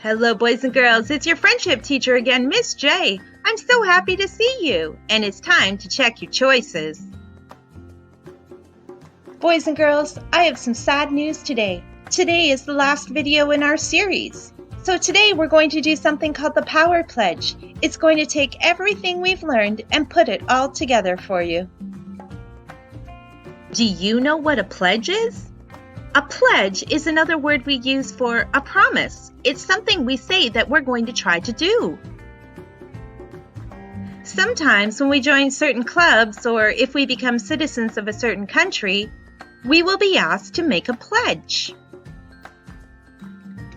Hello, boys and girls. It's your friendship teacher again, Miss J. I'm so happy to see you, and it's time to check your choices. Boys and girls, I have some sad news today. Today is the last video in our series. So today we're going to do something called the Power Pledge. It's going to take everything we've learned and put it all together for you. Do you know what a pledge is? A pledge is another word we use for a promise. It's something we say that we're going to try to do. Sometimes when we join certain clubs or if we become citizens of a certain country, we will be asked to make a pledge.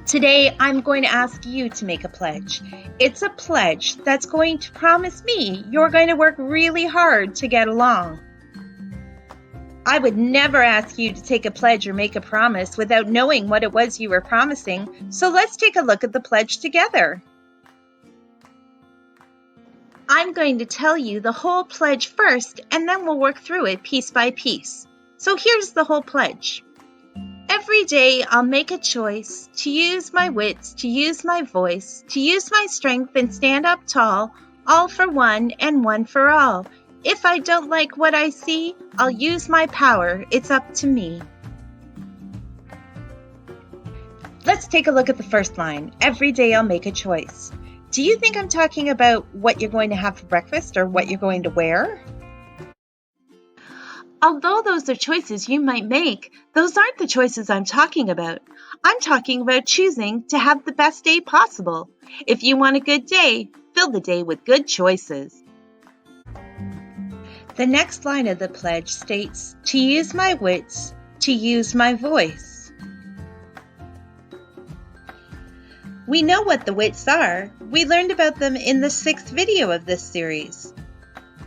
Today, I'm going to ask you to make a pledge. It's a pledge that's going to promise me you're going to work really hard to get along. I would never ask you to take a pledge or make a promise without knowing what it was you were promising, so let's take a look at the pledge together. I'm going to tell you the whole pledge first, and then we'll work through it piece by piece. So here's the whole pledge. Every day I'll make a choice to use my wits, to use my voice, to use my strength and stand up tall, all for one and one for all. If I don't like what I see, I'll use my power. It's up to me. Let's take a look at the first line. Every day I'll make a choice. Do you think I'm talking about what you're going to have for breakfast or what you're going to wear? Although those are choices you might make, those aren't the choices I'm talking about. I'm talking about choosing to have the best day possible. If you want a good day, fill the day with good choices. The next line of the pledge states, to use my wits, to use my voice. We know what the wits are. We learned about them in the 6th video of this series.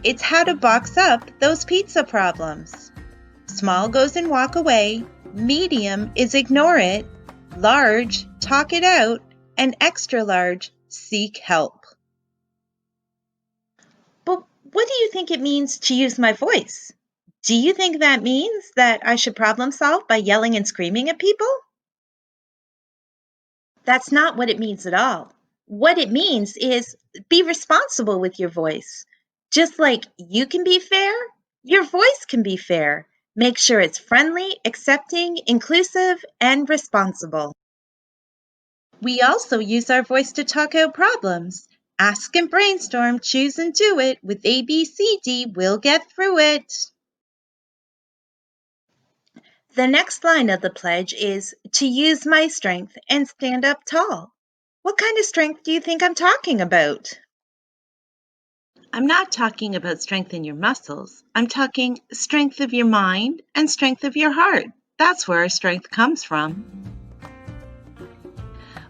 It's how to box up those pizza problems. Small goes in walk away, medium is ignore it, large, talk it out, and extra large, seek help. But what do you think it means to use my voice? Do you think that means that I should problem solve by yelling and screaming at people? That's not what it means at all. What it means is be responsible with your voice. Just like you can be fair, your voice can be fair. Make sure it's friendly, accepting, inclusive, and responsible. We also use our voice to talk out problems. Ask and brainstorm, choose and do it. With ABCD, we'll get through it. The next line of the pledge is to use my strength and stand up tall. What kind of strength do you think I'm talking about? I'm not talking about strength in your muscles. I'm talking strength of your mind and strength of your heart. That's where our strength comes from.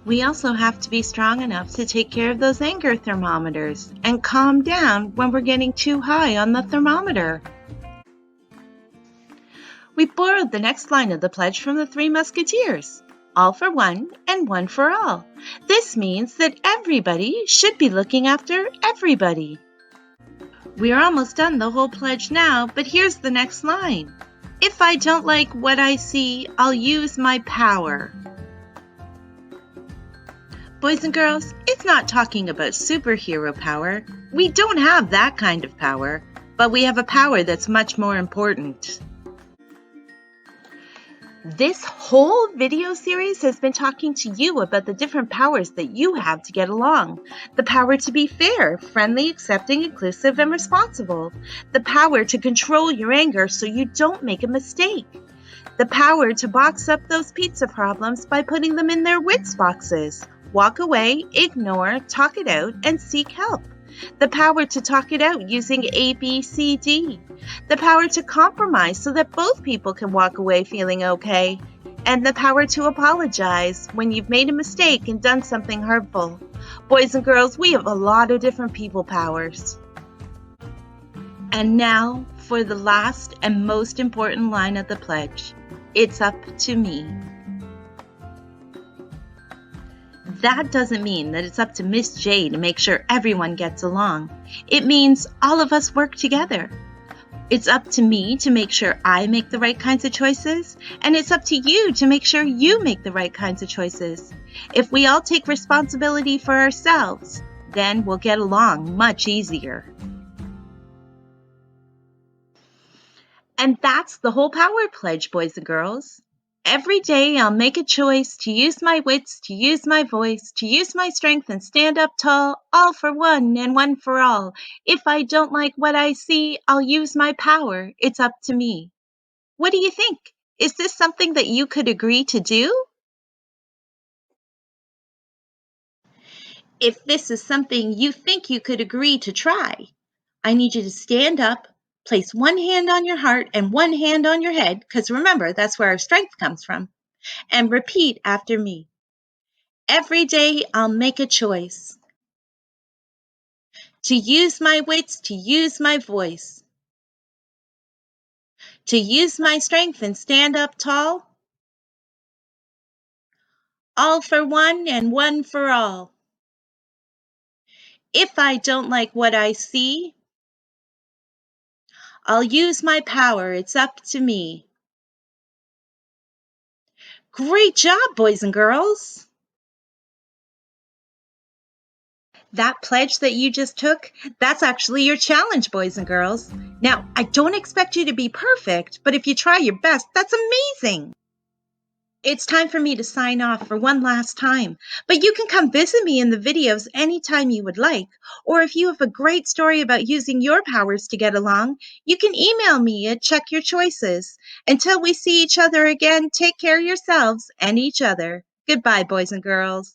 We also have to be strong enough to take care of those anger thermometers and calm down when we're getting too high on the thermometer. We borrowed the next line of the pledge from the Three Musketeers. All for one and one for all. This means that everybody should be looking after everybody. We're almost done the whole pledge now, but here's the next line. If I don't like what I see, I'll use my power. Boys and girls, it's not talking about superhero power. We don't have that kind of power, but we have a power that's much more important. This whole video series has been talking to you about the different powers that you have to get along. The power to be fair, friendly, accepting, inclusive, and responsible. The power to control your anger so you don't make a mistake. The power to box up those pizza problems by putting them in their wits boxes. Walk away, ignore, talk it out, and seek help. The power to talk it out using ABCD. The power to compromise so that both people can walk away feeling okay. And the power to apologize when you've made a mistake and done something hurtful. Boys and girls, we have a lot of different people powers. And now for the last and most important line of the pledge. It's up to me. That doesn't mean that it's up to Miss J to make sure everyone gets along. It means all of us work together. It's up to me to make sure I make the right kinds of choices, and it's up to you to make sure you make the right kinds of choices. If we all take responsibility for ourselves, then we'll get along much easier. And that's the whole power pledge, boys and girls. Every day I'll make a choice to use my wits, to use my voice, to use my strength and stand up tall, all for one and one for all. If I don't like what I see, I'll use my power. It's up to me. What do you think? Is this something that you could agree to do? If this is something you think you could agree to try, I need you to stand up, place one hand on your heart and one hand on your head, because remember, that's where our strength comes from, and repeat after me. Every day I'll make a choice to use my wits, to use my voice, to use my strength and stand up tall, all for one and one for all. If I don't like what I see, I'll use my power. It's up to me. Great job, boys and girls. That pledge that you just took, that's actually your challenge, boys and girls. Now, I don't expect you to be perfect, but if you try your best, that's amazing. It's time for me to sign off for one last time, but you can come visit me in the videos anytime you would like, or if you have a great story about using your powers to get along, you can email me at Check Your Choices. Until we see each other again, take care of yourselves and each other. Goodbye, boys and girls.